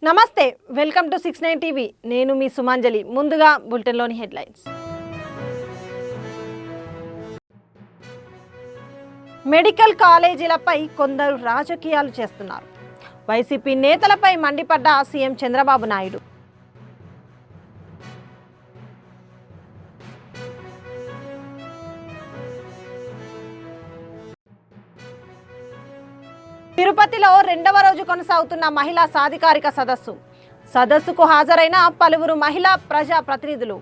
నమస్తే, welcome to 69 TV. నేను మీ సుమాంజలి. ముందుగా బులెటిన్లోని హెడ్లైన్స్. మెడికల్ కాలేజీలపై కొందరు రాజకీయాలు చేస్తున్నారు. వైసీపీ నేతలపై మండిపడ్డ సీఎం చంద్రబాబు నాయుడు. తిరుపతిలో రెండవ రోజు కొనసాగుతున్న మహిళా సాధికారిక సదస్సుకు హాజరైన పలువురు మహిళా ప్రజా ప్రతినిధులు.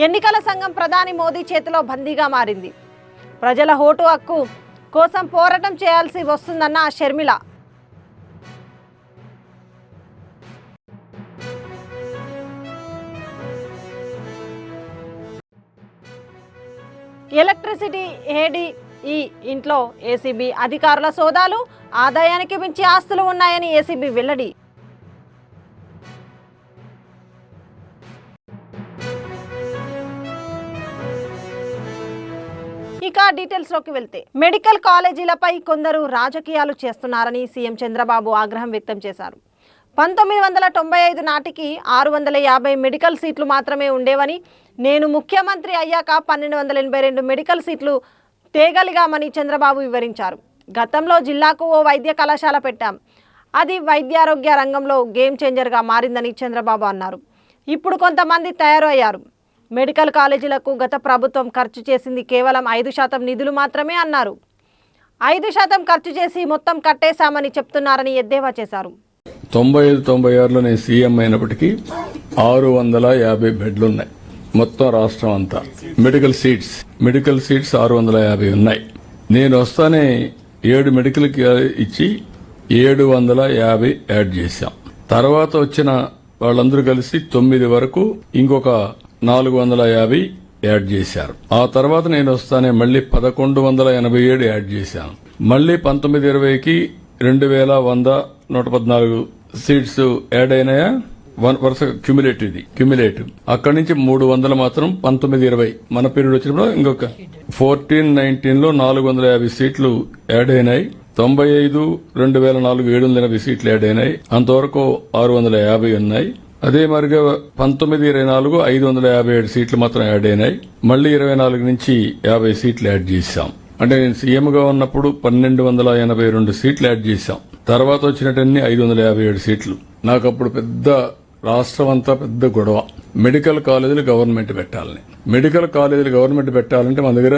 ఎన్నికల సంఘం ప్రధాని మోదీ చేతిలో బందీగా మారింది. ప్రజల ఓటు హక్కు కోసం పోరాటం చేయాల్సి వస్తుందన్న షర్మిల. ఎలక్ట్రిసిటీ ఏడీ ఇంట్లో ఏసీబీ అధికారుల సోదాలు. ఆదాయానికి మించి ఆస్తులు ఉన్నాయని ఏసీబీ వెల్లడి. ఇక డీటెయిల్స్లోకి వెళ్తే, మెడికల్ కాలేజీలపై కొందరు రాజకీయాలు చేస్తున్నారని సీఎం చంద్రబాబు ఆగ్రహం వ్యక్తం చేశారు. 1995 నాటికి 650 మెడికల్ సీట్లు మాత్రమే ఉండేవని, నేను ముఖ్యమంత్రి అయ్యాక 1282 మెడికల్ సీట్లు తేగలిగామని చంద్రబాబు వివరించారు. గతంలో జిల్లాకు ఓ వైద్య కళాశాల పెట్టాం, అది వైద్యారోగ్య రంగంలో గేమ్ చేంజర్గా మారిందని చంద్రబాబు అన్నారు. ఇప్పుడు కొంతమంది తయారు అయ్యారు. మెడికల్ కాలేజీలకు గత ప్రభుత్వం ఖర్చు చేసింది కేవలం 5% నిధులు మాత్రమే అన్నారు. 5% ఖర్చు చేసి మొత్తం కట్టేశామని చెప్తున్నారని ఎద్దేవా చేశారు. 95-96లో నేను సీఎం అయినప్పటికీ 650 బెడ్లున్నాయి మొత్తం రాష్ట్రం అంతా. మెడికల్ సీట్స్ 650 ఉన్నాయి. నేను వస్తానే 7 మెడికల్ ఇచ్చి 750 యాడ్ చేశాం. తర్వాత వచ్చిన వాళ్ళందరూ కలిసి 9 వరకు ఇంకొక 450 యాడ్ చేశారు. ఆ తర్వాత నేను వస్తానే మళ్లీ 1187 యాడ్ చేశాను. మళ్లీ 19-20కి 2114 సీట్స్ యాడ్ అయినాయా, వరుస క్యుములేటివ్. అక్కడి నుంచి 300 మాత్రం 19-20 మన పీరియడ్ వచ్చినప్పుడు ఇంకొక 14-19లో 450 సీట్లు యాడ్ అయినాయి. 95 2004 780 సీట్లు యాడ్ అయినాయి. అంతవరకు 650 ఉన్నాయి. అదే మరిగా 19-24 557 సీట్లు మాత్రం యాడ్ అయినాయి. మళ్లీ 24 నుంచి 50 సీట్లు యాడ్ చేశాం. అంటే నేను సీఎంగా ఉన్నప్పుడు 1282 సీట్లు యాడ్ చేశాం. తర్వాత వచ్చినట్టన్ని 557 సీట్లు. నాకు అప్పుడు పెద్ద రాష్ట్రం అంతా పెద్ద గొడవ. మెడికల్ కాలేజీలు గవర్నమెంట్ పెట్టాలంటే మన దగ్గర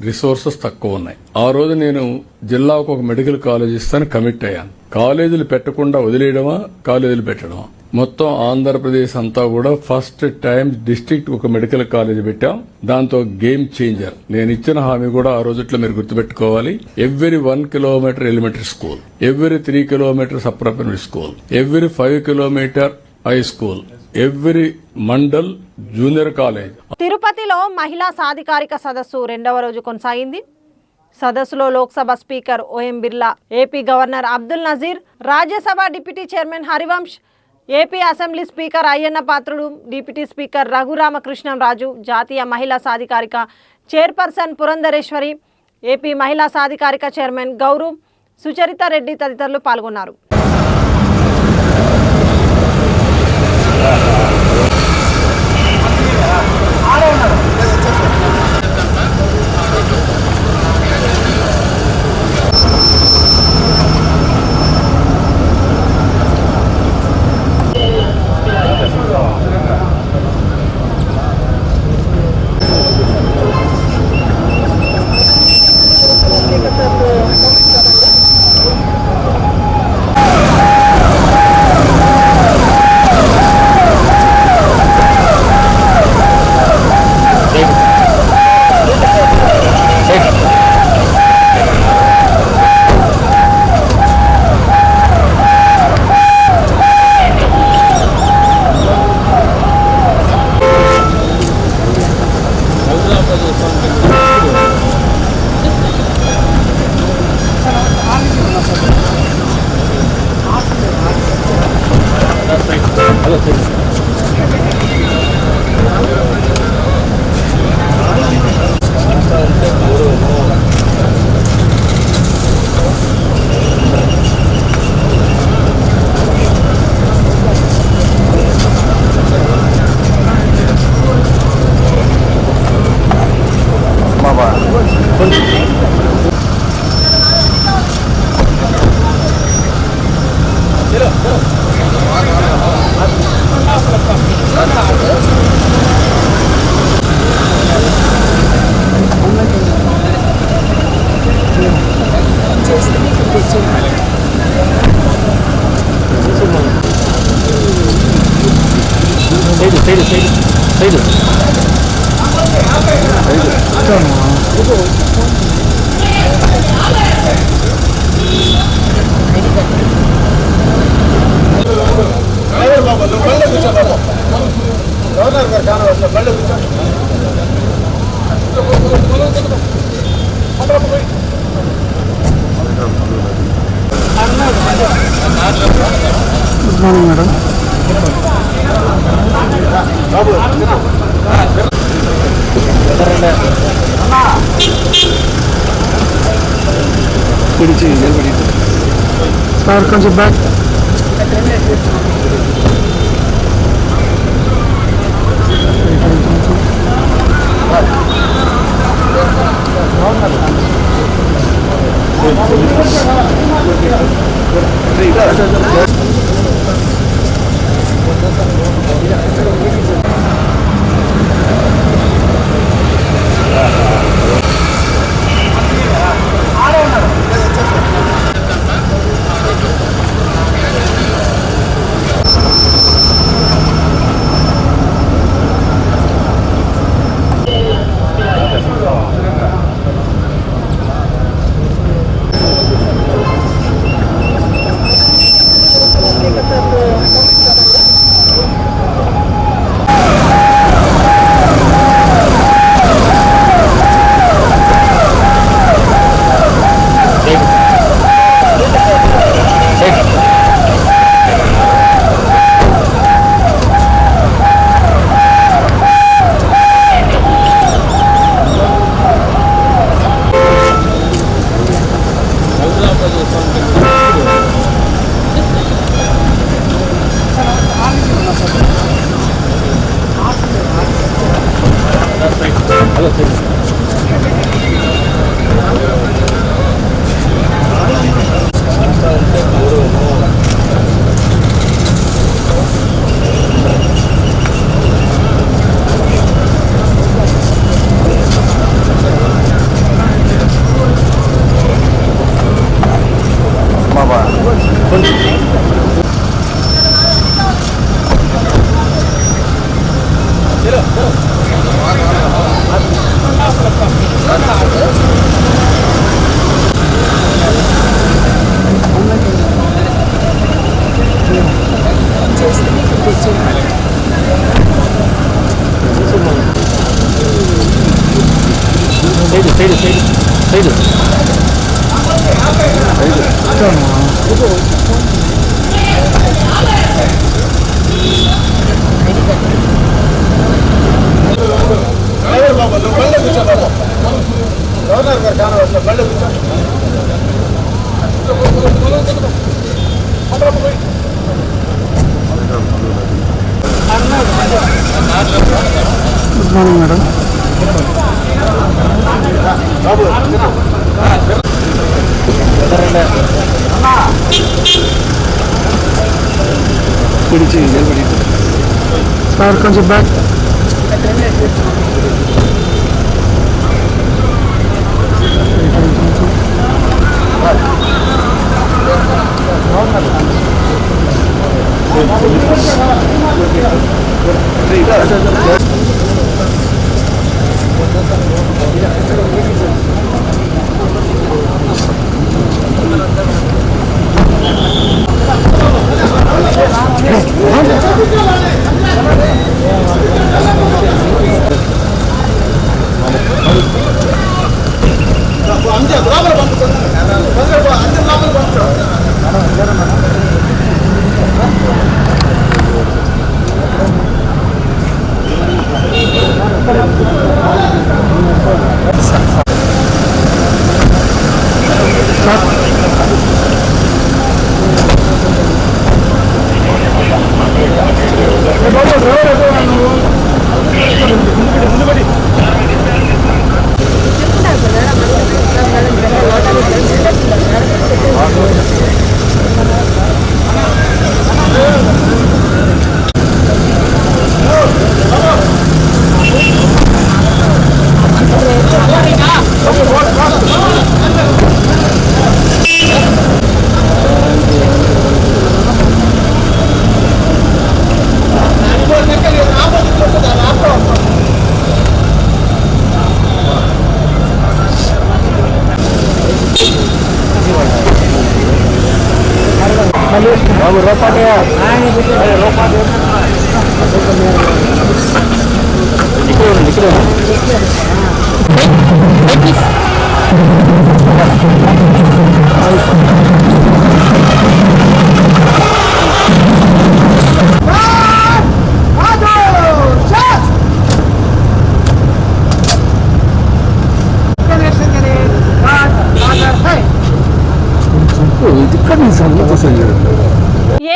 రిసోర్సెస్ తక్కువ ఉన్నాయి. ఆ రోజు నేను జిల్లాకు ఒక మెడికల్ కాలేజ్ ఇస్తాను కమిట్ అయ్యాను. కాలేజీలు పెట్టకుండా వదిలేయడమా, కాలేజీలు పెట్టడమా? మొత్తం ఆంధ్రప్రదేశ్ అంతా కూడా ఫస్ట్ టైం డిస్ట్రిక్ట్ ఒక మెడికల్ కాలేజ్ పెట్టాం. దాంతో గేమ్ చేంజర్. నేను ఇచ్చిన హామీ కూడా ఆ రోజుట్లో మీరు గుర్తుపెట్టుకోవాలి. Every 1 kilometre elementary school, every 3 kilometres upper primary school, every 5 kilometre high school, every mandal junior college. తిరుపతిలో మహిళా సాధికారిక సదస్సు రెండవ రోజు కొనసాగింది. సదస్సులో Lok Sabha speaker OM Birla, AP governor Abdul Nazeer, Rajya Sabha deputy chairman Harivansh, AP assembly speaker Ayyanna Patrudu, deputy speaker Raghuramakrishnamraju, జాతీయ మహిళా సాధికారిక చైర్పర్సన్ పురంధరేశ్వరి, ఏపీ మహిళా సాధికారిక చైర్మన్ గౌరవ్ సుచరిత రెడ్డి తదితరులు పాల్గొన్నారు. Good morning madam. సార్ కొంచెం back. Good morning madam. Sir కొంచెం బ్యాక్.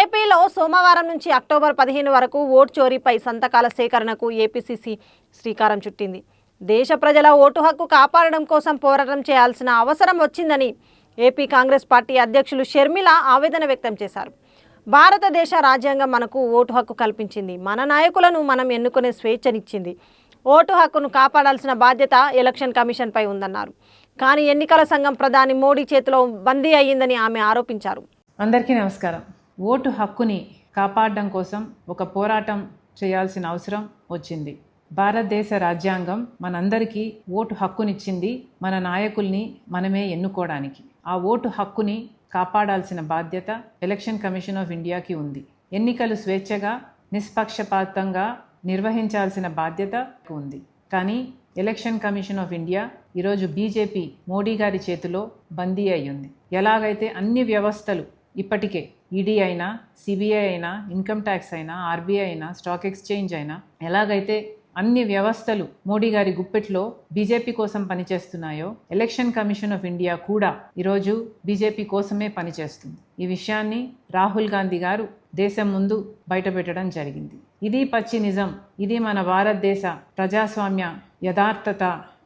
ఏపీలో సోమవారం నుంచి అక్టోబర్ 15 వరకు ఓటు చోరీపై సంతకాల సేకరణకు ఏపీసీసీ శ్రీకారం చుట్టింది. దేశ ప్రజల ఓటు హక్కు కాపాడడం కోసం పోరాటం చేయాల్సిన అవసరం వచ్చిందని ఏపీ కాంగ్రెస్ పార్టీ అధ్యక్షులు షర్మిల ఆవేదన వ్యక్తం చేశారు. భారతదేశ రాజ్యాంగం మనకు ఓటు హక్కు కల్పించింది. మన నాయకులను మనం ఎన్నుకునే స్వేచ్ఛనిచ్చింది. ఓటు హక్కును కాపాడాల్సిన బాధ్యత ఎలక్షన్ కమిషన్పై ఉందన్నారు. కానీ ఎన్నికల సంఘం ప్రధాని మోడీ చేతిలో బందీ అయ్యిందని ఆమె ఆరోపించారు. అందరికీ నమస్కారం. ఓటు హక్కుని కాపాడడం కోసం ఒక పోరాటం చేయాల్సిన అవసరం వచ్చింది. భారతదేశ రాజ్యాంగం మనందరికీ ఓటు హక్కునిచ్చింది, మన నాయకుల్ని మనమే ఎన్నుకోవడానికి. ఆ ఓటు హక్కుని కాపాడాల్సిన బాధ్యత ఎలక్షన్ కమిషన్ ఆఫ్ ఇండియాకి ఉంది. ఎన్నికలు స్వేచ్ఛగా నిష్పక్షపాతంగా నిర్వహించాల్సిన బాధ్యత ఉంది. కానీ ఎలక్షన్ కమిషన్ ఆఫ్ ఇండియా ఈరోజు బీజేపీ మోడీ గారి చేతిలో బందీ అయ్యింది. ఎలాగైతే అన్ని వ్యవస్థలు ఇప్పటికే ఈడీ అయినా, సిబిఐ అయినా, ఇన్కమ్ ట్యాక్స్ అయినా, ఆర్బీఐ అయినా, స్టాక్ ఎక్స్చేంజ్ అయినా, ఎలాగైతే అన్ని వ్యవస్థలు మోడీ గారి గుప్పెట్లో బీజేపీ కోసం పనిచేస్తున్నాయో ఎలక్షన్ కమిషన్ ఆఫ్ ఇండియా కూడా ఈరోజు బీజేపీ కోసమే పనిచేస్తుంది. ఈ విషయాన్ని రాహుల్ గాంధీ గారు దేశం ముందు బయటపెట్టడం జరిగింది. ఇది పచ్చి నిజం, ఇది మన భారతదేశ ప్రజాస్వామ్య యథార్థత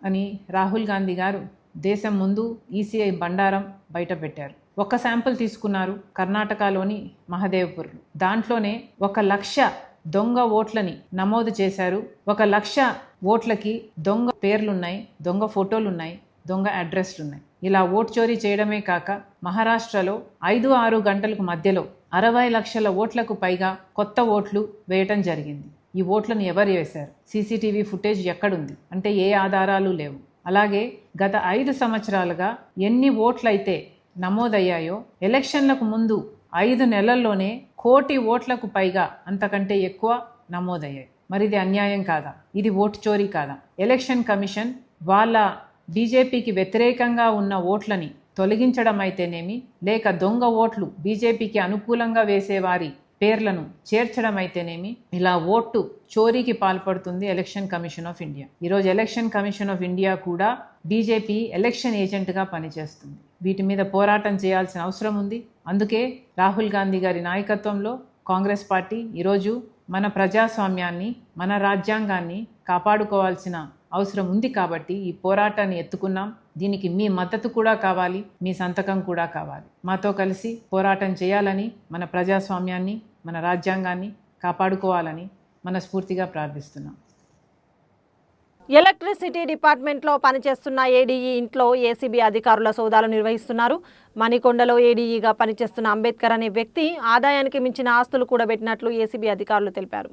అని రాహుల్ గాంధీ గారు దేశం ముందు ఈసీఐ బండారం బయటపెట్టారు. ఒక శాంపుల్ తీసుకున్నారు కర్ణాటకలోని మహదేవ్పూర్లో. దాంట్లోనే 1,00,000 దొంగ ఓట్లని నమోదు చేశారు. 1,00,000 ఓట్లకి దొంగ పేర్లున్నాయి, దొంగ ఫోటోలున్నాయి, దొంగ అడ్రస్లున్నాయి. ఇలా ఓటు చోరీ చేయడమే కాక మహారాష్ట్రలో 5-6 గంటలకు మధ్యలో 60 లక్షల ఓట్లకు పైగా కొత్త ఓట్లు వేయటం జరిగింది. ఈ ఓట్లను ఎవరు వేశారు? సీసీటీవీ ఫుటేజ్ ఎక్కడుంది అంటే ఏ ఆధారాలు లేవు. అలాగే గత 5 సంవత్సరాలుగా ఎన్ని ఓట్లయితే నమోదయ్యాయో ఎలక్షన్లకు ముందు 5 నెలల్లోనే 1 కోటి ఓట్లకు పైగా అంతకంటే ఎక్కువ నమోదయ్యాయి. మరి ఇది అన్యాయం కాదా? ఇది ఓటు చోరీ కాదా? ఎలక్షన్ కమిషన్ వాళ్ళ బీజేపీకి వ్యతిరేకంగా ఉన్న ఓట్లని తొలగించడం అయితేనేమి, లేక దొంగ ఓట్లు బీజేపీకి అనుకూలంగా వేసేవారి పేర్లను చేర్చడం అయితేనేమి, ఇలా ఓటు చోరీకి పాల్పడుతుంది ఎలక్షన్ కమిషన్ ఆఫ్ ఇండియా. ఈరోజు ఎలక్షన్ కమిషన్ ఆఫ్ ఇండియా కూడా బీజేపీ ఎలక్షన్ ఏజెంట్గా పనిచేస్తుంది. వీటి మీద పోరాటం చేయాల్సిన అవసరం ఉంది. అందుకే రాహుల్ గాంధీ గారి నాయకత్వంలో కాంగ్రెస్ పార్టీ ఈరోజు మన ప్రజాస్వామ్యాన్ని, మన రాజ్యాంగాన్ని కాపాడుకోవాల్సిన అవసరం ఉంది. కాబట్టి ఈ పోరాటాన్ని ఎత్తుకున్నాం. దీనికి మీ మద్దతు కూడా కావాలి, మీ సంతకం కూడా కావాలి. మాతో కలిసి పోరాటం చేయాలని, మన ప్రజాస్వామ్యాన్ని, మన రాజ్యాంగాన్ని కాపాడుకోవాలని మనస్ఫూర్తిగా ప్రార్థిస్తున్నాం. ఎలక్ట్రిసిటీ డిపార్ట్మెంట్లో పనిచేస్తున్న ఏడీఈ ఇంట్లో ఏసీబీ అధికారుల సోదాలు నిర్వహిస్తున్నారు. మణికొండలో ఏడీఈగా పనిచేస్తున్న అంబేద్కర్ అనే వ్యక్తి ఆదాయానికి మించిన ఆస్తులు కూడబెట్టినట్లు ఏసీబీ అధికారులు తెలిపారు.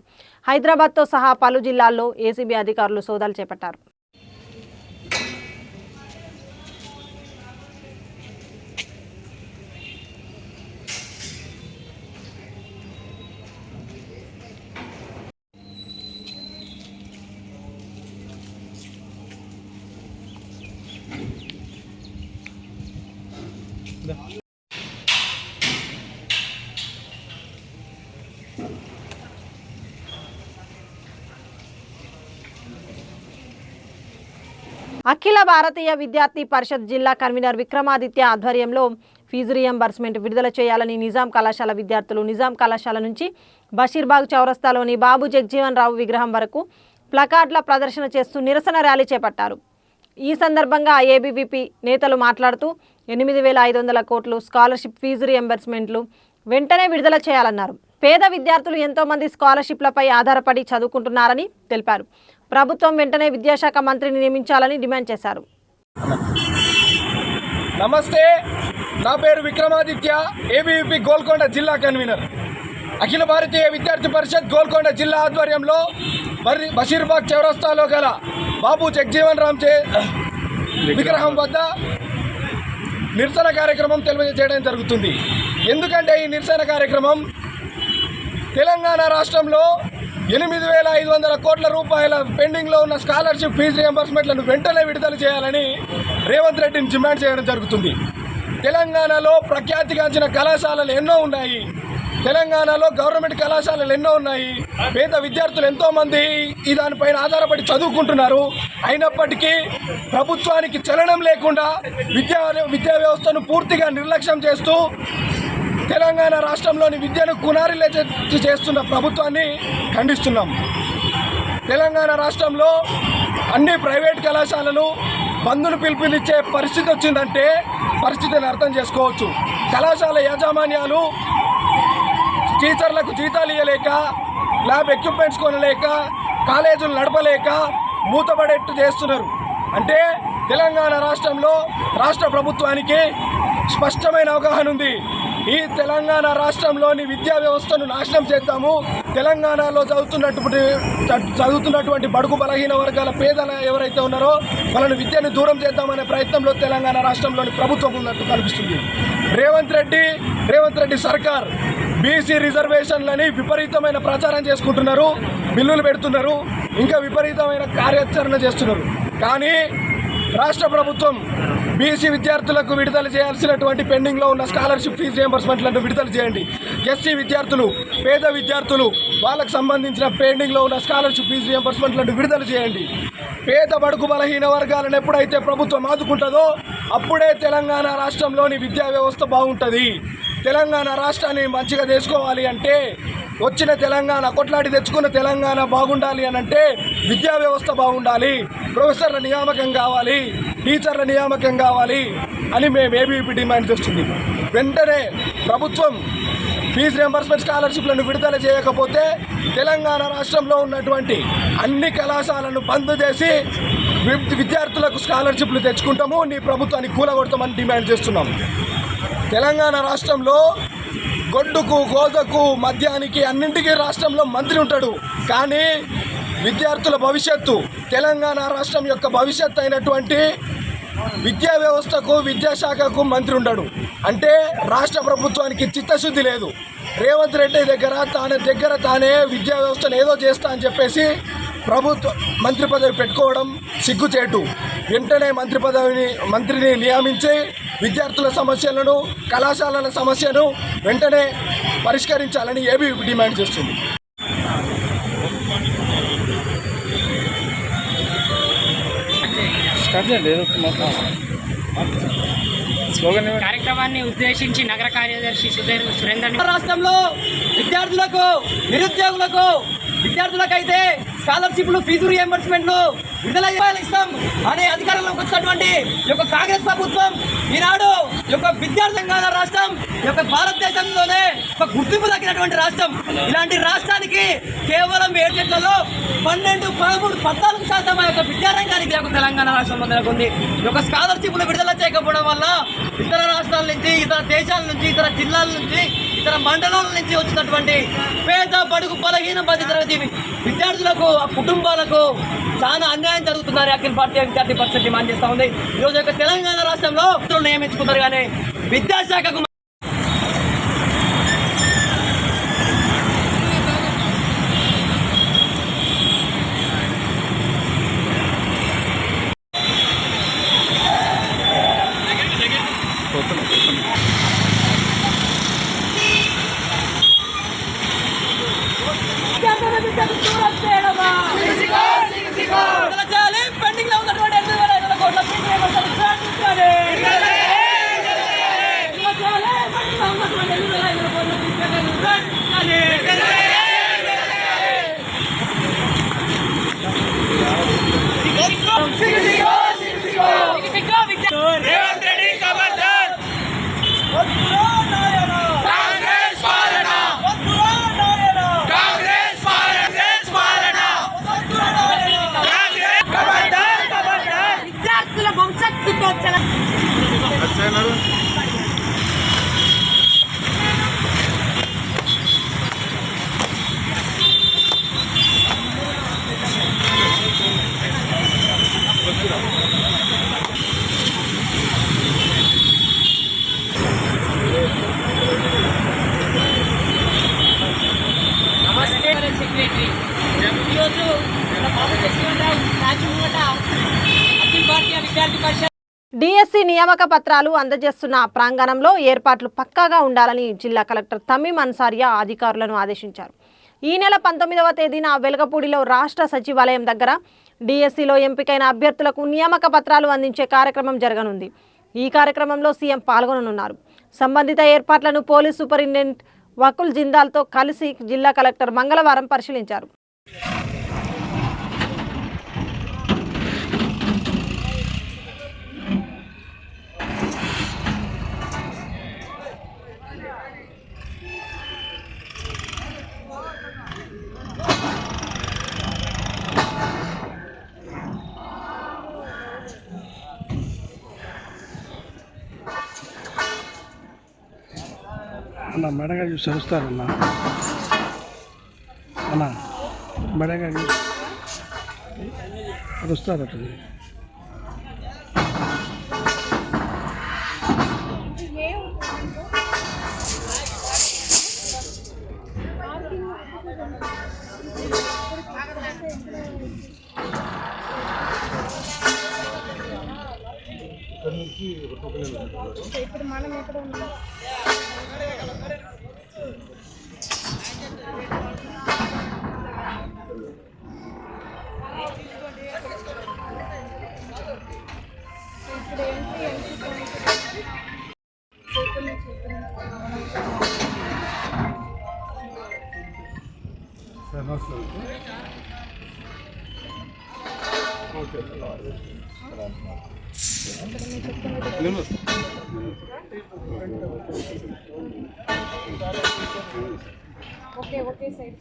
హైదరాబాద్తో సహా పలు జిల్లాల్లో ఏసీబీ అధికారులు సోదాలు చేపట్టారు. అఖిల భారతీయ విద్యార్థి పరిషత్ జిల్లా కన్వీనర్ విక్రమాదిత్య ఆధ్వర్యంలో ఫీజు రియంబర్స్మెంట్ విడుదల చేయాలని నిజాం కళాశాల విద్యార్థులు నిజాం కళాశాల నుంచి బషీర్బాగ్ చౌరస్తాలోని బాబు జగ్జీవన్ రావు విగ్రహం వరకు ప్లకార్డుల ప్రదర్శన చేస్తూ నిరసన ర్యాలీ చేపట్టారు. ఈ సందర్భంగా ఏబీవీపీ నేతలు మాట్లాడుతూ 8,500 కోట్లు స్కాలర్షిప్ ఫీజు రియంబర్స్మెంట్లు వెంటనే విడుదల చేయాలన్నారు. పేద విద్యార్థులు ఎంతోమంది స్కాలర్షిప్లపై ఆధారపడి చదువుకుంటున్నారని తెలిపారు. ప్రభుత్వం వెంటనే విద్యాశాఖ మంత్రిని నియమించాలని డిమాండ్ చేశారు. నమస్తే, నా పేరు విక్రమాదిత్య, ఏబీవీపీ గోల్కొండ జిల్లా కన్వీనర్. అఖిల భారతీయ విద్యార్థి పరిషత్ గోల్కొండ జిల్లా ఆధ్వర్యంలో బషీర్బాగ్ చౌరస్తాలో గల బాబు జగ్జీవన్ రామ్ విగ్రహం వద్ద నిరసన కార్యక్రమం తెలియజేయడం జరుగుతుంది. ఎందుకంటే ఈ నిరసన కార్యక్రమం తెలంగాణ రాష్ట్రంలో 8,500 కోట్ల రూపాయల పెండింగ్లో ఉన్న స్కాలర్షిప్ ఫీజు రియంబర్స్మెంట్లను వెంటనే విడుదల చేయాలని రేవంత్ రెడ్డిని డిమాండ్ చేయడం జరుగుతుంది. తెలంగాణలో ప్రఖ్యాతిగాంచిన కళాశాలలు ఎన్నో ఉన్నాయి. తెలంగాణలో గవర్నమెంట్ కళాశాలలు ఎన్నో ఉన్నాయి. పేద విద్యార్థులు ఎంతోమంది ఈ దానిపైన ఆధారపడి చదువుకుంటున్నారు. అయినప్పటికీ ప్రభుత్వానికి చలనం లేకుండా విద్యా వ్యవస్థను పూర్తిగా నిర్లక్ష్యం చేస్తూ తెలంగాణ రాష్ట్రంలోని విద్యను కునారిలే చేస్తున్న ప్రభుత్వాన్ని ఖండిస్తున్నాం. తెలంగాణ రాష్ట్రంలో అన్ని ప్రైవేట్ కళాశాలలు బంద్ను పిలుపునిచ్చే పరిస్థితి వచ్చిందంటే పరిస్థితిని అర్థం చేసుకోవచ్చు. కళాశాల యాజమాన్యాలు టీచర్లకు జీతాలు ఇవ్వలేక, ల్యాబ్ ఎక్విప్మెంట్స్ కొనలేక, కాలేజీలు నడపలేక మూతపడేట్టు చేస్తున్నారు. అంటే తెలంగాణ రాష్ట్రంలో రాష్ట్ర ప్రభుత్వానికి స్పష్టమైన అవగాహన ఉంది. ఈ తెలంగాణ రాష్ట్రంలోని విద్యా వ్యవస్థను నాశనం చేద్దాము, తెలంగాణలో చదువుతున్నటువంటి బడుగు బలహీన వర్గాల పేదలు ఎవరైతే ఉన్నారో వాళ్ళని విద్యను దూరం చేద్దామనే ప్రయత్నంలో తెలంగాణ రాష్ట్రంలోని ప్రభుత్వం ఉన్నట్టు కనిపిస్తుంది. రేవంత్ రెడ్డి సర్కార్ బీసీ రిజర్వేషన్లని విపరీతమైన ప్రచారం చేసుకుంటున్నారు, బిల్లులు పెడుతున్నారు, ఇంకా విపరీతమైన కార్యాచరణ చేస్తున్నారు. కానీ రాష్ట్ర ప్రభుత్వం బీసీ విద్యార్థులకు విడుదల చేయాల్సినటువంటి పెండింగ్లో ఉన్న స్కాలర్షిప్ ఫీజు రియంబర్స్మెంట్లను విడుదల చేయండి. ఎస్సీ విద్యార్థులు, పేద విద్యార్థులు వాళ్ళకు సంబంధించిన పెండింగ్లో ఉన్న స్కాలర్షిప్ ఫీజు రియంబర్స్మెంట్లను విడుదల చేయండి. పేద బడుగు బలహీన వర్గాలను ఎప్పుడైతే ప్రభుత్వం ఆదుకుంటుందో అప్పుడే తెలంగాణ రాష్ట్రంలోని విద్యా వ్యవస్థ బాగుంటుంది. తెలంగాణ రాష్ట్రాన్ని మంచిగా చేసుకోవాలి అంటే, వచ్చిన తెలంగాణ కొట్లాడి తెచ్చుకున్న తెలంగాణ బాగుండాలి అని అంటే విద్యా వ్యవస్థ బాగుండాలి, ప్రొఫెసర్ల నియామకం కావాలి, టీచర్ల నియామకం కావాలి అని మేము ఏబీవీపీ డిమాండ్ చేస్తుంది. వెంటనే ప్రభుత్వం ఫీజు రియంబర్స్మెంట్ స్కాలర్షిప్లను విడుదల చేయకపోతే తెలంగాణ రాష్ట్రంలో ఉన్నటువంటి అన్ని కళాశాలను బంద్ చేసి విద్యార్థులకు స్కాలర్షిప్లు తెచ్చుకుంటాము, నీ ప్రభుత్వాన్ని కూలగొడతామని డిమాండ్ చేస్తున్నాం. తెలంగాణ రాష్ట్రంలో గొడ్డుకు, గోదకు, మద్యానికి అన్నింటికీ రాష్ట్రంలో మంత్రి ఉంటాడు. కానీ విద్యార్థుల భవిష్యత్తు, తెలంగాణ రాష్ట్రం యొక్క భవిష్యత్తు అయినటువంటి విద్యా వ్యవస్థకు, విద్యాశాఖకు మంత్రి ఉండడు. అంటే రాష్ట్ర ప్రభుత్వానికి చిత్తశుద్ధి లేదు. రేవంత్ రెడ్డి తానే విద్యా వ్యవస్థను ఏదో చేస్తా అని చెప్పేసి ప్రభుత్వ మంత్రి పదవి పెట్టుకోవడం సిగ్గుచేటు. వెంటనే మంత్రిని నియమించి విద్యార్థుల సమస్యలను, కళాశాలల సమస్యను వెంటనే పరిష్కరించాలని ఏబీవీపీ డిమాండ్ చేస్తుంది. కార్యక్రమాన్ని ఉద్దేశించి నగర కార్యదర్శి సురేందర్ రాష్ట్రంలో విద్యార్థులకు, నిరుద్యోగులకు, విద్యార్థులకైతే స్కాలర్షిప్లు, ఫీజు రియంబర్స్మెంట్లు విడుదల ఇస్తాం అనే అధికారంలోకి వచ్చినటువంటి ఈ యొక్క కాంగ్రెస్ ప్రభుత్వం ఈనాడు ఈ యొక్క తెలంగాణ రాష్ట్రం ఈ యొక్క భారతదేశంలోనే ఒక గుర్తింపు దక్కినటువంటి రాష్ట్రం. ఇలాంటి రాష్ట్రానికి కేవలం 7 ఏళ్లలో 12, 13, 14% ఆ యొక్క విద్యారంగానికి తెలంగాణ రాష్ట్రంలో నెలకొంది. ఈ యొక్క స్కాలర్షిప్లు విడుదల చేయకపోవడం వల్ల ఇతర రాష్ట్రాల నుంచి, ఇతర దేశాల నుంచి, ఇతర జిల్లాల నుంచి, ఇతర మండలాల నుంచి వచ్చినటువంటి పేద బడుగు బలహీన తరగతి విద్యార్థులకు, ఆ కుటుంబాలకు చాలా అన్యాయం జరుగుతుందని అఖిల భారతీయ విద్యార్థి పరిషత్ డిమాండ్ చేస్తూ ఉంది. ఈరోజు యొక్క తెలంగాణ రాష్ట్రంలో నియమించుకుంటారు కానీ విద్యాశాఖకు పెండింగ్ లో ఉన్నటువంటి 8,500 కోట్ల విద్యార్థుల భవిష్యత్తుతో విద్యార్థి పరిషత్ డిఎస్సి నియామక పత్రాలు అందజేస్తున్న ప్రాంగణంలో ఏర్పాట్లు పక్కాగా ఉండాలని జిల్లా కలెక్టర్ తమీం అన్సారియా అధికారులను ఆదేశించారు. ఈ నెల 19వ తేదీన వెలగపూడిలో రాష్ట్ర సచివాలయం దగ్గర డిఎస్సిలో ఎంపికైన అభ్యర్థులకు నియామక పత్రాలు అందించే కార్యక్రమం జరగనుంది. ఈ కార్యక్రమంలో సీఎం పాల్గొననున్నారు. సంబంధిత ఏర్పాట్లను పోలీస్ సూపరింటెండెంట్ వకుల్ జిందాల్తో కలిసి జిల్లా కలెక్టర్ మంగళవారం పరిశీలించారు. అన్న మేడం గారు చూసి వస్తారన్న అన్న మేడం గారు వస్తారట. ఇప్పుడు మనం ఎక్కడ ఉన్నాం? ఓకే ఓకే సైడ్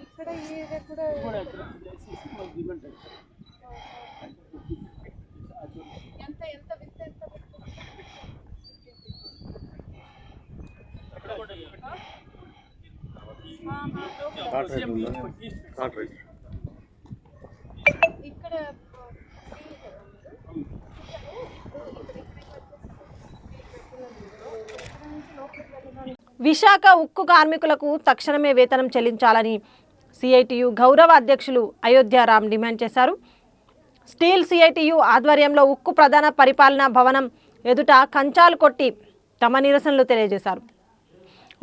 ఇక్కడ ఈ కూడా ఎంత ఎంత విత్ ఎంత ఇక్కడ విశాఖ ఉక్కు కార్మికులకు తక్షణమే వేతనం చెల్లించాలని సిఐటియు గౌరవ అధ్యక్షులు అయోధ్యారామ్ డిమాండ్ చేశారు. స్టీల్ సిఐటియు ఆధ్వర్యంలో ఉక్కు ప్రధాన పరిపాలనా భవనం ఎదుట కంచాలు కొట్టి తమ నిరసనలు తెలియజేశారు.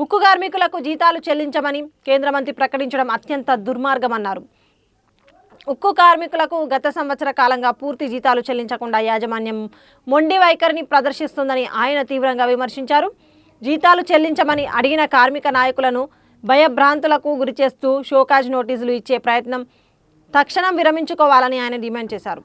ఉక్కు కార్మికులకు జీతాలు చెల్లించమని కేంద్ర మంత్రి ప్రకటించడం అత్యంత దుర్మార్గమన్నారు. ఉక్కు కార్మికులకు గత సంవత్సర కాలంగా పూర్తి జీతాలు చెల్లించకుండా యాజమాన్యం మొండి వైఖరిని ప్రదర్శిస్తుందని ఆయన తీవ్రంగా విమర్శించారు. జీతాలు చెల్లించమని అడిగిన కార్మిక నాయకులను భయభ్రాంతులకు గురిచేస్తూ షోకాజ్ నోటీసులు ఇచ్చే ప్రయత్నం తక్షణం విరమించుకోవాలని ఆయన డిమాండ్ చేశారు.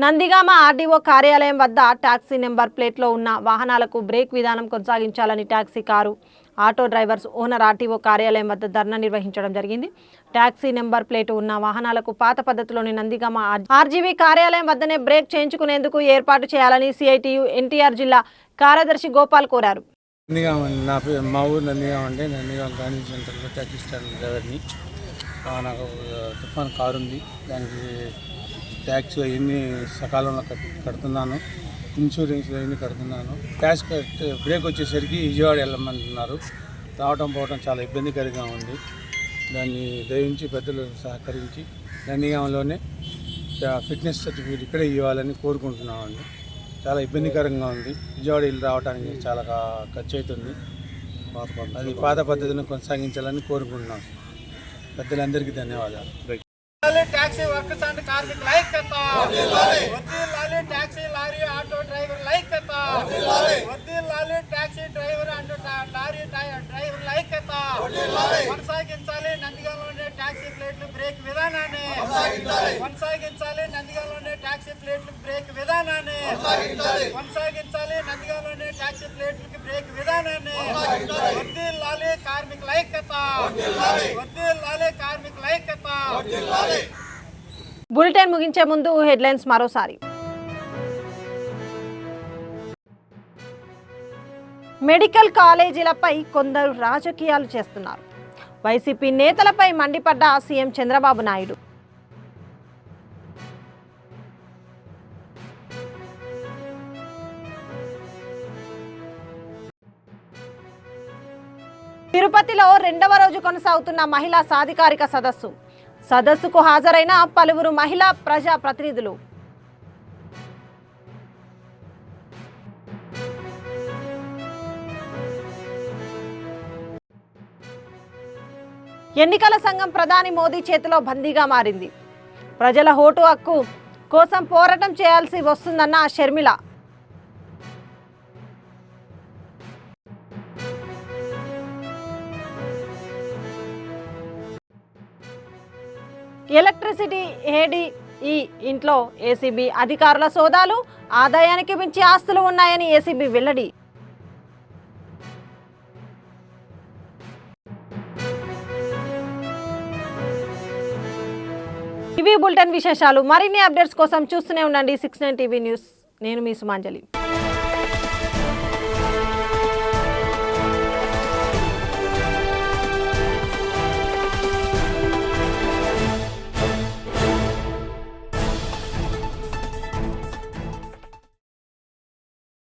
నందిగామ ఆర్డీఓ కార్యాలయం వద్ద టాక్సీ నెంబర్ ప్లేట్లో ఉన్న వాహనాలకు బ్రేక్ విధానం కొనసాగించాలని taxi car auto drivers owner RTO కార్యాలయం వద్ద ధర్నా నిర్వహించడం జరిగింది. టాక్సీ నెంబర్ ప్లేట్ ఉన్న వాహనాలకు పాత పద్ధతిలోని నందిగామ ఆర్జీవీ కార్యాలయం వద్దనే బ్రేక్ చేయించుకునేందుకు ఏర్పాటు చేయాలని సిఐటియు ఎన్టీఆర్ జిల్లా కార్యదర్శి గోపాల్ కోరారు. నా పేరు మా ఊరు నందిగామ అంటే నందిగామ గాంధీ సెంటర్లో టాక్సీ స్టాండ్ డ్రైవర్ని. నాకు తుఫాన్ కారు ఉంది, దానికి ట్యాక్స్ అవన్నీ సకాలంలో కడుతున్నాను, ఇన్సూరెన్స్ అవన్నీ కడుతున్నాను. ట్యాక్స్ బ్రేక్ వచ్చేసరికి విజయవాడ వెళ్ళమంటున్నారు. రావడం పోవడం చాలా ఇబ్బందికరంగా ఉంది. దాన్ని దయించి పెద్దలు సహకరించి నందిగామలోనే ఫిట్నెస్ సర్టిఫికేట్ ఇక్కడే ఇవ్వాలని కోరుకుంటున్నామండి. చాలా ఇబ్బందికరంగా ఉంది. విజయవాడ వెళ్ళి రావడానికి చాలా ఖర్చు అవుతుంది. అది పాత పద్ధతిని కొనసాగించాలని కోరుకుంటున్నాం. పెద్దలందరికీ ధన్యవాదాలు. ట్యాక్సీ వర్కర్స్ అండ్ కార్మికుల ఐక్యత, వర్ధిల్లాలి ట్యాక్సీ లారీ ఆటో డ్రైవర్ ఐక్యత, వర్ధిల్లాలి ట్యాక్సీ డ్రైవర్ అండ్ లారీ డ్రైవర్ల ఐక్యత, కొనసాగించాలి నందిగామలోని ట్యాక్సీ ప్లేట్లు బ్రేక్ విధానాన్ని, కొనసాగించాలి నందిగామలోని ట్యాక్సీ ప్లేట్లు బ్రేక్ విధానాన్ని, కొనసాగించాలి నందిగామలోని ట్యాక్సీ ప్లేట్లకి బ్రేక్ విధానాన్ని, వర్ధిల్లాలి కార్మికుల ఐక్యత, వర్ధిల్లాలి కార్మికుల ఐక్యత. బులెటిన్ ముగించే ముందు హెడ్లైన్స్ మరోసారి. మెడికల్ కాలేజీలపై కొందరు రాజకీయాలు చేస్తున్నారు. వైసీపీ నేతలపై మండిపడ్డ సీఎం చంద్రబాబు నాయుడు. తిరుపతిలో 2వ రోజు కొనసాగుతున్న మహిళా సాధికారిక సదస్సుకు హాజరైన పలువురు మహిళా ప్రజా ప్రతినిధులు. ఎన్నికల సంఘం ప్రధాని మోదీ చేతిలో బందీగా మారింది. ప్రజల ఓటు హక్కు కోసం పోరాటం చేయాల్సి వస్తుందన్న షర్మిల. ఎలక్ట్రిసిటీ ఏడీఈ ఇంట్లో ఏసీబీ అధికారుల సోదాలు, ఆదాయానికి మించి ఆస్తులు ఉన్నాయని ఏసీబీ వెల్లడి. ఇవి బులెటిన్ విశేషాలు. మరిన్ని అప్డేట్స్ కోసం చూస్తూనే ఉండండి 69 టీవీ న్యూస్. నేను మీ సుమాంజలి.